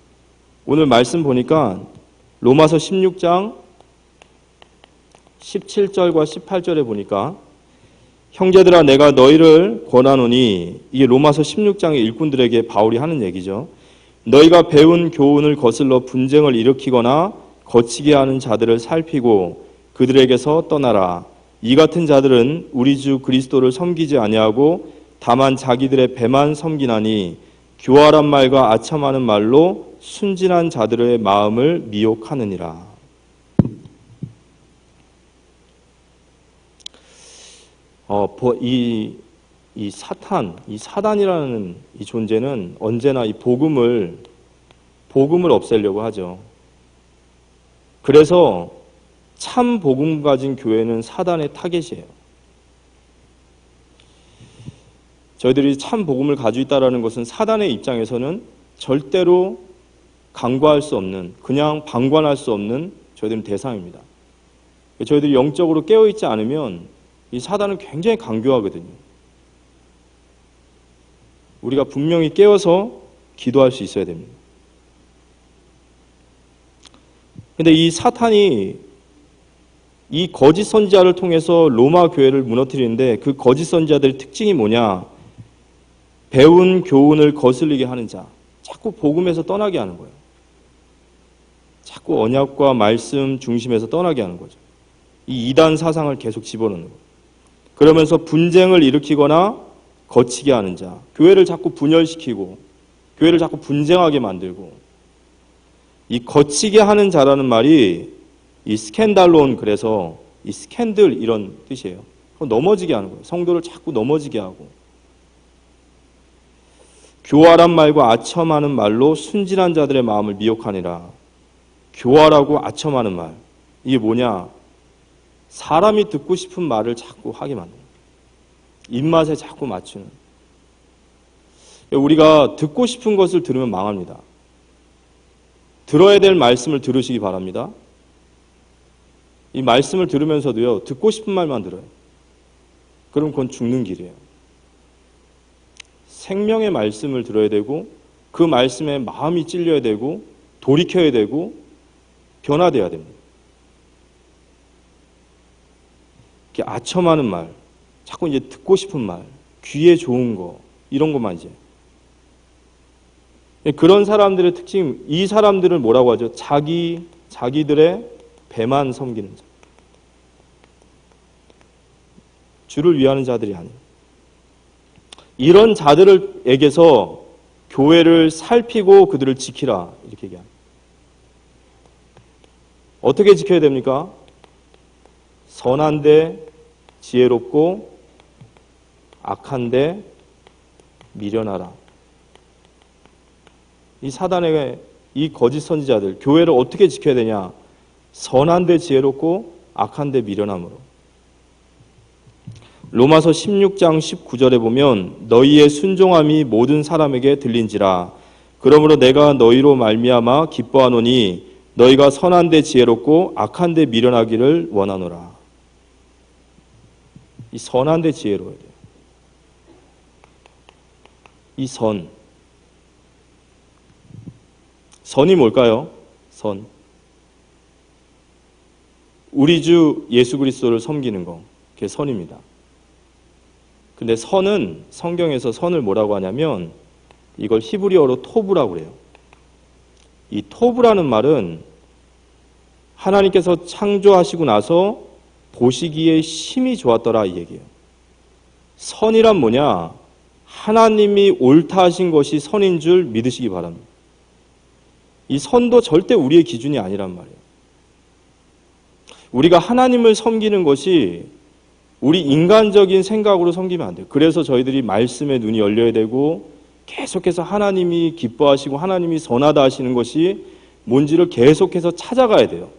오늘 말씀 보니까 로마서 16장 17절과 18절에 보니까 형제들아 내가 너희를 권하노니, 이게 로마서 16장의 일꾼들에게 바울이 하는 얘기죠. 너희가 배운 교훈을 거슬러 분쟁을 일으키거나 거치게 하는 자들을 살피고 그들에게서 떠나라. 이 같은 자들은 우리 주 그리스도를 섬기지 아니하고 다만 자기들의 배만 섬기나니 교활한 말과 아첨하는 말로 순진한 자들의 마음을 미혹하느니라. 이 사단이라는 이 존재는 언제나 이 복음을 없애려고 하죠. 그래서 참 복음 가진 교회는 사단의 타겟이에요. 저희들이 참 복음을 가지고 있다는 것은 사단의 입장에서는 절대로 간과할 수 없는, 그냥 방관할 수 없는 저희들은 대상입니다. 저희들이 영적으로 깨어있지 않으면 이 사단은 굉장히 강교하거든요. 우리가 분명히 깨어서 기도할 수 있어야 됩니다. 근데 이 사탄이 이 거짓 선지자를 통해서 로마 교회를 무너뜨리는데 그 거짓 선지자들의 특징이 뭐냐? 배운 교훈을 거슬리게 하는 자, 자꾸 복음에서 떠나게 하는 거예요. 자꾸 언약과 말씀 중심에서 떠나게 하는 거죠. 이 이단 사상을 계속 집어넣는 거예요. 그러면서 분쟁을 일으키거나 거치게 하는 자, 교회를 자꾸 분열시키고 교회를 자꾸 분쟁하게 만들고, 이 거치게 하는 자라는 말이 이 스캔달론, 그래서 이 스캔들 이런 뜻이에요. 넘어지게 하는 거예요. 성도를 자꾸 넘어지게 하고, 교활한 말과 아첨하는 말로 순진한 자들의 마음을 미혹하니라. 교활하고 아첨하는 말, 이게 뭐냐? 사람이 듣고 싶은 말을 자꾸 하게 만드는 거예요. 입맛에 자꾸 맞추는. 우리가 듣고 싶은 것을 들으면 망합니다. 들어야 될 말씀을 들으시기 바랍니다. 이 말씀을 들으면서도요, 듣고 싶은 말만 들어요. 그럼 그건 죽는 길이에요. 생명의 말씀을 들어야 되고, 그 말씀에 마음이 찔려야 되고, 돌이켜야 되고, 변화돼야 됩니다. 이렇게 아첨하는 말, 자꾸 이제 듣고 싶은 말, 귀에 좋은 거, 이런 것만 이제. 그런 사람들의 특징, 이 사람들을 뭐라고 하죠? 자기들의 배만 섬기는 자. 주를 위하는 자들이 아니에요. 이런 자들에게서 교회를 살피고 그들을 지키라, 이렇게 얘기합니다. 어떻게 지켜야 됩니까? 선한데 지혜롭고 악한데 미련하라. 이 사단의 이 거짓 선지자들, 교회를 어떻게 지켜야 되냐? 선한데 지혜롭고 악한데 미련함으로. 로마서 16장 19절에 보면 너희의 순종함이 모든 사람에게 들린지라. 그러므로 내가 너희로 말미암아 기뻐하노니 너희가 선한데 지혜롭고 악한데 미련하기를 원하노라. 이 선한데 지혜로워야 돼요. 이 선. 선이 뭘까요? 선. 우리 주 예수 그리스도를 섬기는 거. 그게 선입니다. 근데 선은 성경에서 선을 뭐라고 하냐면 이걸 히브리어로 토브라고 그래요. 이 토브라는 말은 하나님께서 창조하시고 나서 보시기에 심히 좋았더라 이 얘기예요. 선이란 뭐냐? 하나님이 옳다 하신 것이 선인 줄 믿으시기 바랍니다. 이 선도 절대 우리의 기준이 아니란 말이에요. 우리가 하나님을 섬기는 것이 우리 인간적인 생각으로 섬기면 안 돼요. 그래서 저희들이 말씀에 눈이 열려야 되고 계속해서 하나님이 기뻐하시고 하나님이 선하다 하시는 것이 뭔지를 계속해서 찾아가야 돼요.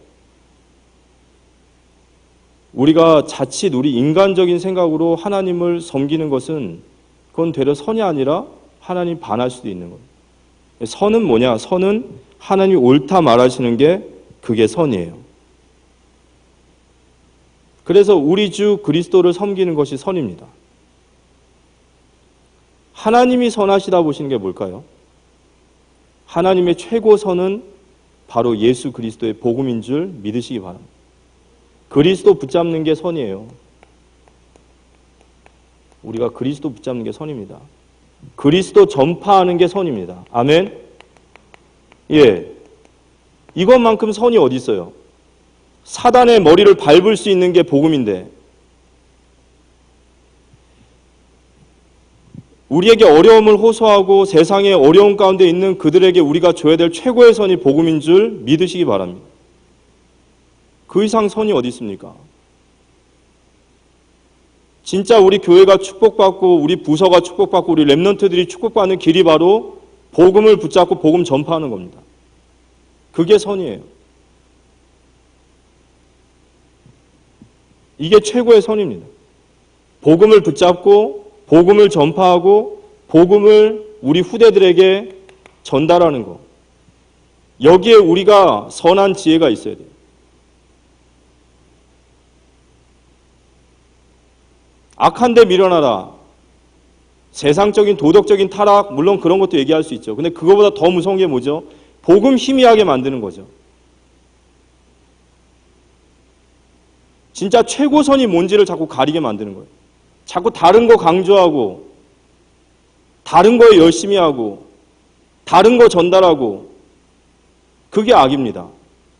우리가 자칫 우리 인간적인 생각으로 하나님을 섬기는 것은 그건 되려 선이 아니라 하나님 반할 수도 있는 거예요. 선은 뭐냐? 선은 하나님이 옳다 말하시는 게 그게 선이에요. 그래서 우리 주 그리스도를 섬기는 것이 선입니다. 하나님이 선하시다 보시는 게 뭘까요? 하나님의 최고 선은 바로 예수 그리스도의 복음인 줄 믿으시기 바랍니다. 그리스도 붙잡는 게 선이에요. 우리가 그리스도 붙잡는 게 선입니다. 그리스도 전파하는 게 선입니다. 아멘? 예. 이것만큼 선이 어디 있어요? 사단의 머리를 밟을 수 있는 게 복음인데 우리에게 어려움을 호소하고 세상의 어려움 가운데 있는 그들에게 우리가 줘야 될 최고의 선이 복음인 줄 믿으시기 바랍니다. 그 이상 선이 어디 있습니까? 진짜 우리 교회가 축복받고 우리 부서가 축복받고 우리 렘넌트들이 축복받는 길이 바로 복음을 붙잡고 복음 전파하는 겁니다. 그게 선이에요. 이게 최고의 선입니다. 복음을 붙잡고 복음을 전파하고 복음을 우리 후대들에게 전달하는 것. 여기에 우리가 선한 지혜가 있어야 돼요. 악한 데 밀어나라. 세상적인 도덕적인 타락 물론 그런 것도 얘기할 수 있죠. 근데 그거보다 더 무서운 게 뭐죠? 복음 희미하게 만드는 거죠. 진짜 최고선이 뭔지를 자꾸 가리게 만드는 거예요. 자꾸 다른 거 강조하고 다른 거에 열심히 하고 다른 거 전달하고 그게 악입니다.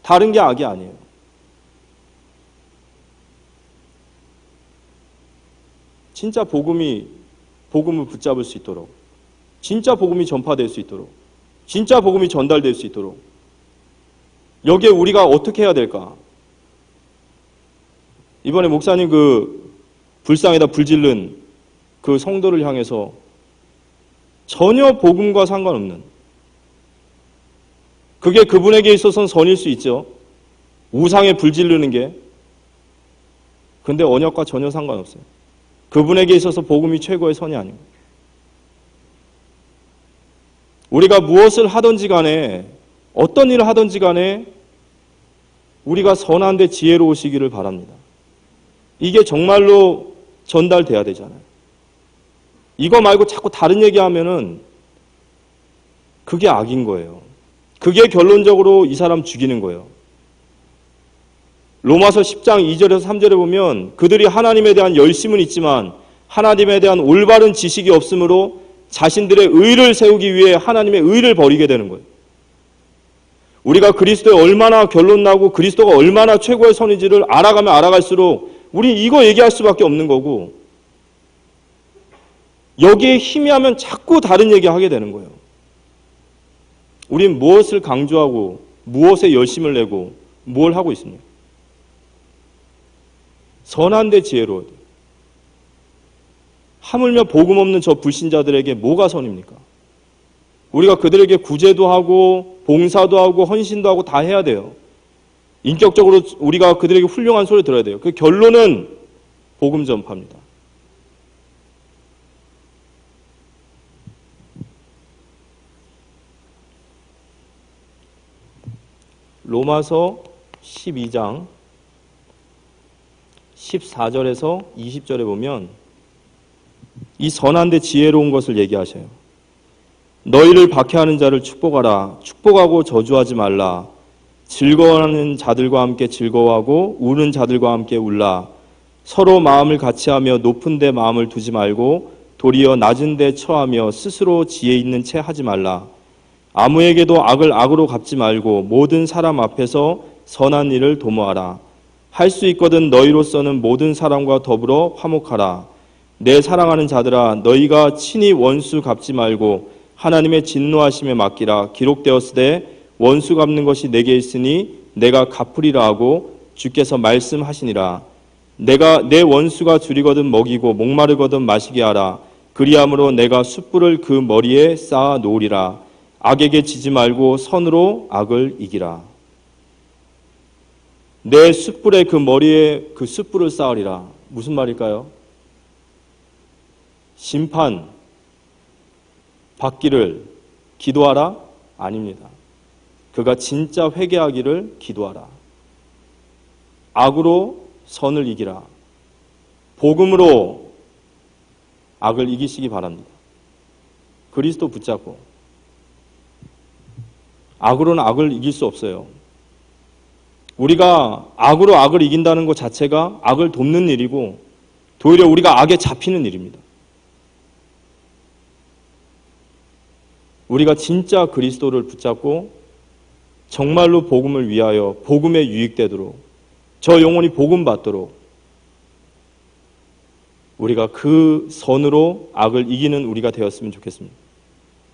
다른 게 악이 아니에요. 진짜 복음을 붙잡을 수 있도록 진짜 복음이 전파될 수 있도록 진짜 복음이 전달될 수 있도록 여기에 우리가 어떻게 해야 될까? 이번에 목사님 그 불상에다 불 지른 그 성도를 향해서 전혀 복음과 상관없는 그게 그분에게 있어서는 선일 수 있죠. 우상에 불 지르는 게. 근데 언약과 전혀 상관없어요. 그분에게 있어서 복음이 최고의 선이 아닙니다. 우리가 무엇을 하든지 간에 어떤 일을 하든지 간에 우리가 선한데 지혜로우시기를 바랍니다. 이게 정말로 전달돼야 되잖아요. 이거 말고 자꾸 다른 얘기하면은 그게 악인 거예요. 그게 결론적으로 이 사람 죽이는 거예요. 로마서 10장 2절에서 3절에 보면 그들이 하나님에 대한 열심은 있지만 하나님에 대한 올바른 지식이 없으므로 자신들의 의를 세우기 위해 하나님의 의를 버리게 되는 거예요. 우리가 그리스도에 얼마나 결론나고 그리스도가 얼마나 최고의 선인지를 알아가면 알아갈수록 우리 이거 얘기할 수밖에 없는 거고 여기에 희미하면 자꾸 다른 얘기하게 되는 거예요. 우린 무엇을 강조하고 무엇에 열심을 내고 뭘 하고 있습니까? 선한데 지혜로워야 돼요. 하물며 복음 없는 저 불신자들에게 뭐가 선입니까? 우리가 그들에게 구제도 하고 봉사도 하고 헌신도 하고 다 해야 돼요. 인격적으로 우리가 그들에게 훌륭한 소리 들어야 돼요. 그 결론은 복음 전파입니다. 로마서 12장 14절에서 20절에 보면 이 선한데 지혜로운 것을 얘기하셔요. 너희를 박해하는 자를 축복하라. 축복하고 저주하지 말라. 즐거워하는 자들과 함께 즐거워하고 우는 자들과 함께 울라. 서로 마음을 같이하며 높은 데 마음을 두지 말고 도리어 낮은 데 처하며 스스로 지혜 있는 채 하지 말라. 아무에게도 악을 악으로 갚지 말고 모든 사람 앞에서 선한 일을 도모하라. 할 수 있거든 너희로서는 모든 사람과 더불어 화목하라. 내 사랑하는 자들아, 너희가 친히 원수 갚지 말고 하나님의 진노하심에 맡기라. 기록되었으되 원수 갚는 것이 내게 있으니 내가 갚으리라 하고 주께서 말씀하시니라. 내가 내 원수가 줄이거든 먹이고 목마르거든 마시게 하라. 그리함으로 내가 숯불을 그 머리에 쌓아 놓으리라. 악에게 지지 말고 선으로 악을 이기라. 내 숯불에 그 머리에 그 숯불을 쌓으리라. 무슨 말일까요? 심판 받기를 기도하라? 아닙니다. 그가 진짜 회개하기를 기도하라. 악으로 선을 이기라. 복음으로 악을 이기시기 바랍니다. 그리스도 붙잡고. 악으로는 악을 이길 수 없어요. 우리가 악으로 악을 이긴다는 것 자체가 악을 돕는 일이고 도리어 우리가 악에 잡히는 일입니다. 우리가 진짜 그리스도를 붙잡고 정말로 복음을 위하여 복음에 유익되도록 저 영혼이 복음 받도록 우리가 그 선으로 악을 이기는 우리가 되었으면 좋겠습니다.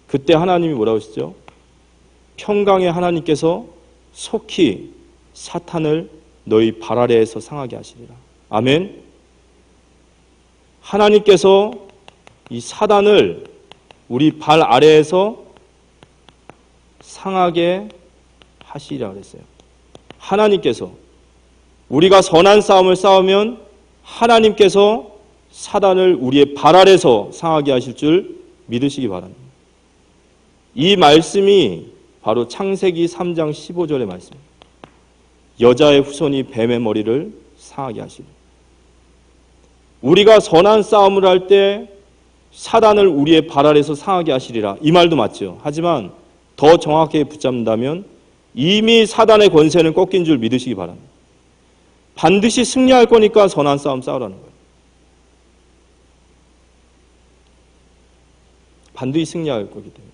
그때 하나님이 뭐라고 하시죠? 평강의 하나님께서 속히 사탄을 너희 발 아래에서 상하게 하시리라. 아멘. 하나님께서 이 사단을 우리 발 아래에서 상하게 하시리라 그랬어요. 하나님께서 우리가 선한 싸움을 싸우면 하나님께서 사단을 우리의 발 아래에서 상하게 하실 줄 믿으시기 바랍니다. 이 말씀이 바로 창세기 3장 15절의 말씀입니다. 여자의 후손이 뱀의 머리를 상하게 하시리라. 우리가 선한 싸움을 할 때 사단을 우리의 발 아래에서 상하게 하시리라. 이 말도 맞죠. 하지만 더 정확하게 붙잡는다면 이미 사단의 권세는 꺾인 줄 믿으시기 바랍니다. 반드시 승리할 거니까 선한 싸움 싸우라는 거예요. 반드시 승리할 거기 때문에.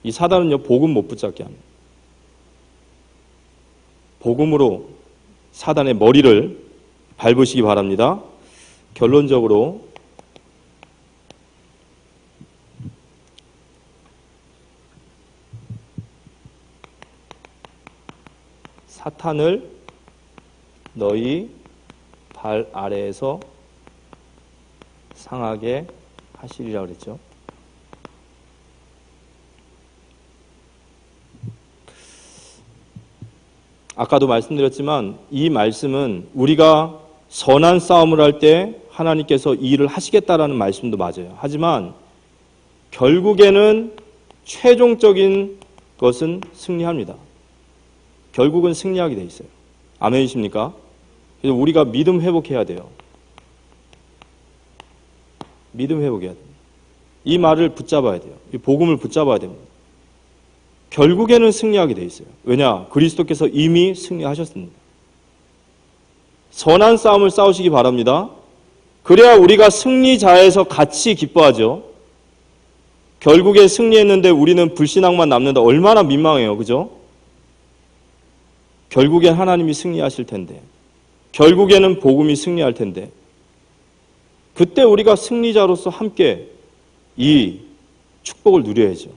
이 사단은요, 복음 못 붙잡게 합니다. 복음으로 사단의 머리를 밟으시기 바랍니다. 결론적으로 사탄을 너희 발 아래에서 상하게 하시리라 그랬죠. 아까도 말씀드렸지만 이 말씀은 우리가 선한 싸움을 할 때 하나님께서 이 일을 하시겠다라는 말씀도 맞아요. 하지만 결국에는 최종적인 것은 승리합니다. 결국은 승리하게 돼 있어요. 아멘이십니까? 그래서 우리가 믿음 회복해야 돼요. 믿음 회복해야 돼요. 이 말을 붙잡아야 돼요. 이 복음을 붙잡아야 됩니다. 결국에는 승리하게 돼 있어요. 왜냐? 그리스도께서 이미 승리하셨습니다. 선한 싸움을 싸우시기 바랍니다. 그래야 우리가 승리자에서 같이 기뻐하죠. 결국에 승리했는데 우리는 불신앙만 남는다. 얼마나 민망해요. 그죠? 결국엔 하나님이 승리하실 텐데, 결국에는 복음이 승리할 텐데, 그때 우리가 승리자로서 함께 이 축복을 누려야죠.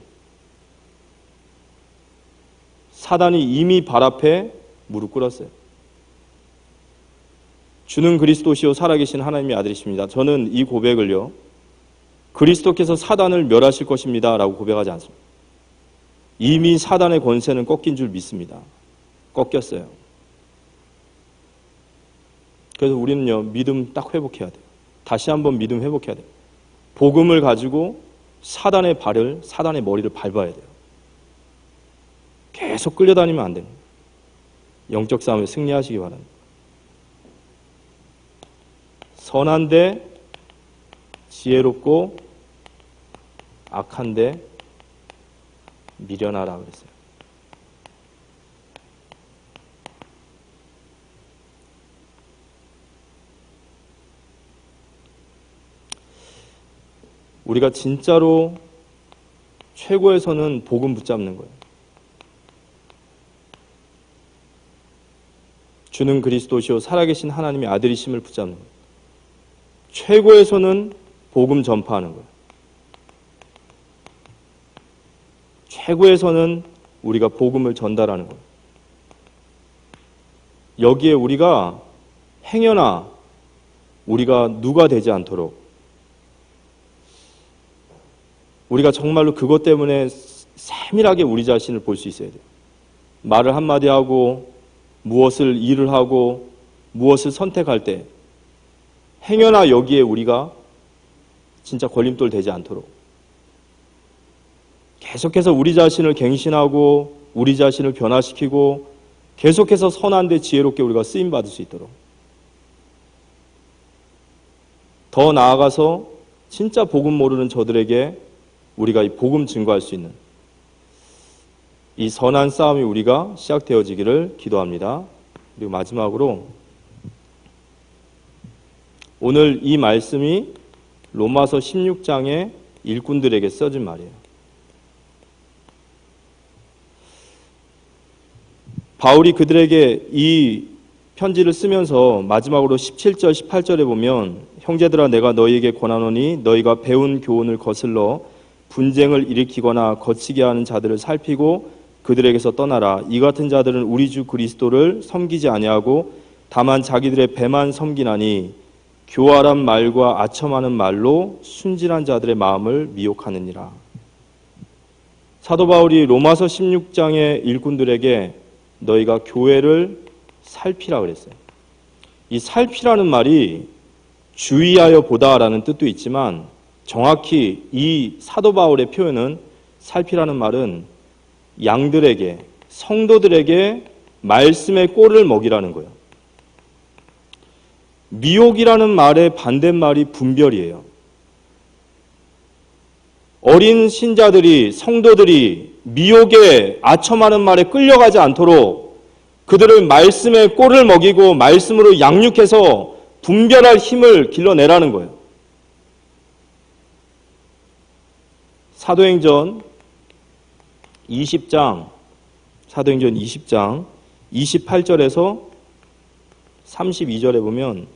사단이 이미 발 앞에 무릎 꿇었어요. 주는 그리스도시요 살아계신 하나님의 아들이십니다. 저는 이 고백을요, 그리스도께서 사단을 멸하실 것입니다 라고 고백하지 않습니다. 이미 사단의 권세는 꺾인 줄 믿습니다. 꺾였어요. 그래서 우리는요, 믿음 딱 회복해야 돼요. 다시 한번 믿음 회복해야 돼요. 복음을 가지고 사단의 머리를 밟아야 돼요. 계속 끌려다니면 안 됩니다. 영적 싸움에 승리하시기 바랍니다. 선한데 지혜롭고 악한데 미련하라 그랬어요. 우리가 진짜로 최고에서는 복음 붙잡는 거예요. 주는 그리스도시요 살아계신 하나님의 아들이심을 붙잡는 거예요. 최고에서는 복음 전파하는 거예요. 최고에서는 우리가 복음을 전달하는 거예요. 여기에 우리가 행여나 우리가 누가 되지 않도록 우리가 정말로 그것 때문에 세밀하게 우리 자신을 볼 수 있어야 돼요. 말을 한마디 하고 무엇을 일을 하고 무엇을 선택할 때 행여나 여기에 우리가 진짜 걸림돌 되지 않도록 계속해서 우리 자신을 갱신하고 우리 자신을 변화시키고 계속해서 선한데 지혜롭게 우리가 쓰임받을 수 있도록 더 나아가서 진짜 복음 모르는 저들에게 우리가 이 복음 증거할 수 있는 이 선한 싸움이 우리가 시작되어지기를 기도합니다. 그리고 마지막으로 오늘 이 말씀이 로마서 16장의 일꾼들에게 써진 말이에요. 바울이 그들에게 이 편지를 쓰면서 마지막으로 17절, 18절에 보면 형제들아 내가 너희에게 권하노니 너희가 배운 교훈을 거슬러 분쟁을 일으키거나 거치게 하는 자들을 살피고 그들에게서 떠나라. 이 같은 자들은 우리 주 그리스도를 섬기지 아니하고 다만 자기들의 배만 섬기나니 교활한 말과 아첨하는 말로 순진한 자들의 마음을 미혹하느니라. 사도 바울이 로마서 16장의 일꾼들에게 너희가 교회를 살피라 그랬어요. 이 살피라는 말이 주의하여 보다라는 뜻도 있지만 정확히 이 사도 바울의 표현은 살피라는 말은 양들에게 성도들에게 말씀의 꼴을 먹이라는 거예요. 미혹이라는 말의 반대말이 분별이에요. 어린 신자들이 성도들이 미혹에 아첨하는 말에 끌려가지 않도록 그들을 말씀의 꼴을 먹이고 말씀으로 양육해서 분별할 힘을 길러내라는 거예요. 사도행전 20장 28절에서 32절에 보면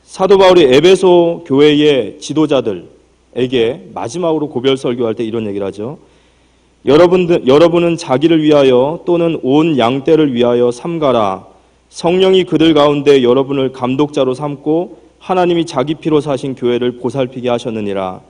사도 바울이 에베소 교회의 지도자들에게 마지막으로 고별 설교할 때 이런 얘기를 하죠. 여러분은 자기를 위하여 또는 온 양떼를 위하여 삼가라. 성령이 그들 가운데 여러분을 감독자로 삼고 하나님이 자기 피로 사신 교회를 보살피게 하셨느니라.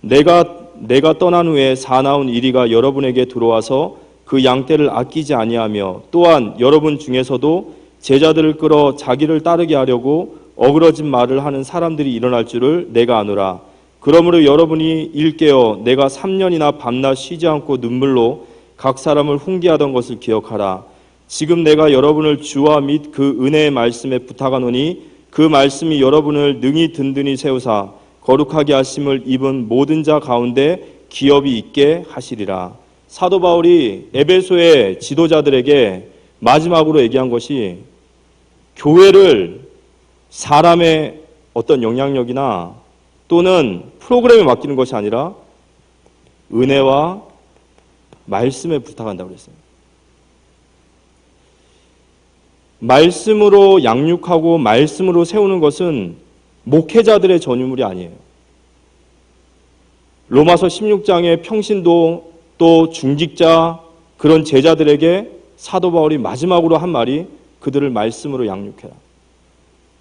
내가 떠난 후에 사나운 이리가 여러분에게 들어와서 그 양떼를 아끼지 아니하며 또한 여러분 중에서도 제자들을 끌어 자기를 따르게 하려고 어그러진 말을 하는 사람들이 일어날 줄을 내가 아노라. 그러므로 여러분이 일깨어 내가 3년이나 밤낮 쉬지 않고 눈물로 각 사람을 훈계하던 것을 기억하라. 지금 내가 여러분을 주와 및 그 은혜의 말씀에 부탁하노니 그 말씀이 여러분을 능히 든든히 세우사 거룩하게 하심을 입은 모든 자 가운데 기업이 있게 하시리라. 사도 바울이 에베소의 지도자들에게 마지막으로 얘기한 것이 교회를 사람의 어떤 영향력이나 또는 프로그램에 맡기는 것이 아니라 은혜와 말씀에 부탁한다고 그랬어요. 말씀으로 양육하고 말씀으로 세우는 것은 목회자들의 전유물이 아니에요. 로마서 16장의 평신도 또 중직자 그런 제자들에게 사도 바울이 마지막으로 한 말이 그들을 말씀으로 양육해라.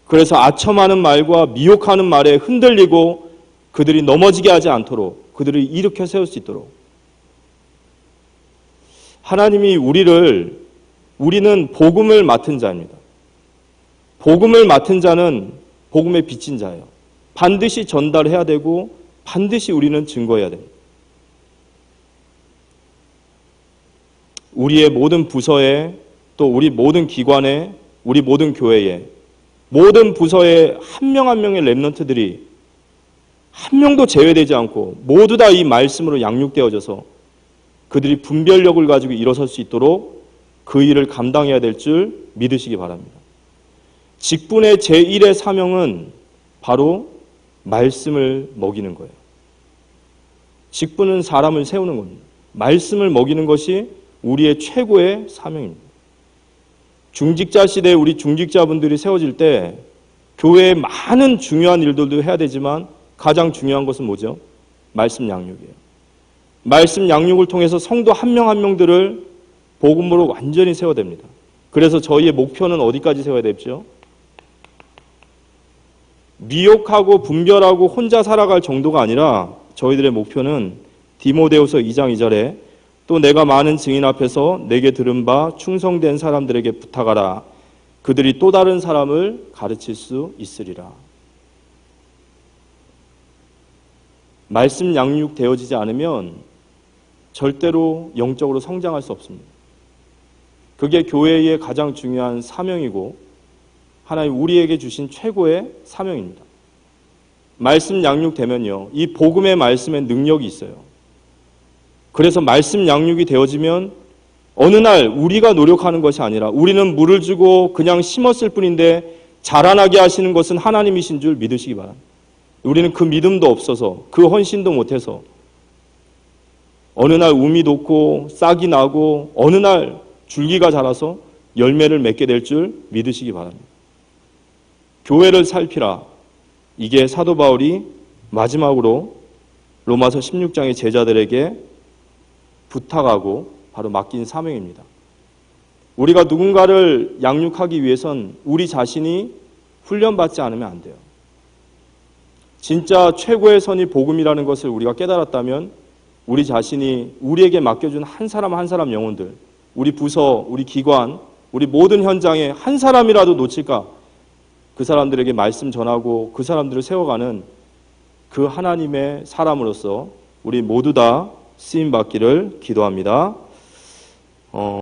그래서 아첨하는 말과 미혹하는 말에 흔들리고 그들이 넘어지게 하지 않도록 그들을 일으켜 세울 수 있도록 하나님이 우리는 복음을 맡은 자입니다. 복음을 맡은 자는 복음에 비친 자예요. 반드시 전달해야 되고 반드시 우리는 증거해야 됩니다. 우리의 모든 부서에 또 우리 모든 기관에 우리 모든 교회에 모든 부서에 한 명 한 명의 렘넌트들이 한 명도 제외되지 않고 모두 다 이 말씀으로 양육되어져서 그들이 분별력을 가지고 일어설 수 있도록 그 일을 감당해야 될 줄 믿으시기 바랍니다. 직분의 제1의 사명은 바로 말씀을 먹이는 거예요. 직분은 사람을 세우는 겁니다. 말씀을 먹이는 것이 우리의 최고의 사명입니다. 중직자 시대에 우리 중직자분들이 세워질 때 교회에 많은 중요한 일들도 해야 되지만 가장 중요한 것은 뭐죠? 말씀 양육이에요. 말씀 양육을 통해서 성도 한 명 한 명들을 복음으로 완전히 세워야 됩니다. 그래서 저희의 목표는 어디까지 세워야 되죠? 미혹하고 분별하고 혼자 살아갈 정도가 아니라 저희들의 목표는 디모데후서 2장 2절에 또 내가 많은 증인 앞에서 내게 들은 바 충성된 사람들에게 부탁하라. 그들이 또 다른 사람을 가르칠 수 있으리라. 말씀 양육되어지지 않으면 절대로 영적으로 성장할 수 없습니다. 그게 교회의 가장 중요한 사명이고 하나님 우리에게 주신 최고의 사명입니다. 말씀 양육되면요, 이 복음의 말씀에 능력이 있어요. 그래서 말씀 양육이 되어지면 어느 날 우리가 노력하는 것이 아니라 우리는 물을 주고 그냥 심었을 뿐인데 자라나게 하시는 것은 하나님이신 줄 믿으시기 바랍니다. 우리는 그 믿음도 없어서 그 헌신도 못해서 어느 날 um이 돋고 싹이 나고 어느 날 줄기가 자라서 열매를 맺게 될 줄 믿으시기 바랍니다. 교회를 살피라. 이게 사도 바울이 마지막으로 로마서 16장의 제자들에게 부탁하고 바로 맡긴 사명입니다. 우리가 누군가를 양육하기 위해선 우리 자신이 훈련받지 않으면 안 돼요. 진짜 최고의 선이 복음이라는 것을 우리가 깨달았다면 우리 자신이 우리에게 맡겨준 한 사람 한 사람 영혼들, 우리 부서, 우리 기관, 우리 모든 현장에 한 사람이라도 놓칠까? 그 사람들에게 말씀 전하고 그 사람들을 세워가는 그 하나님의 사람으로서 우리 모두 다 쓰임받기를 기도합니다.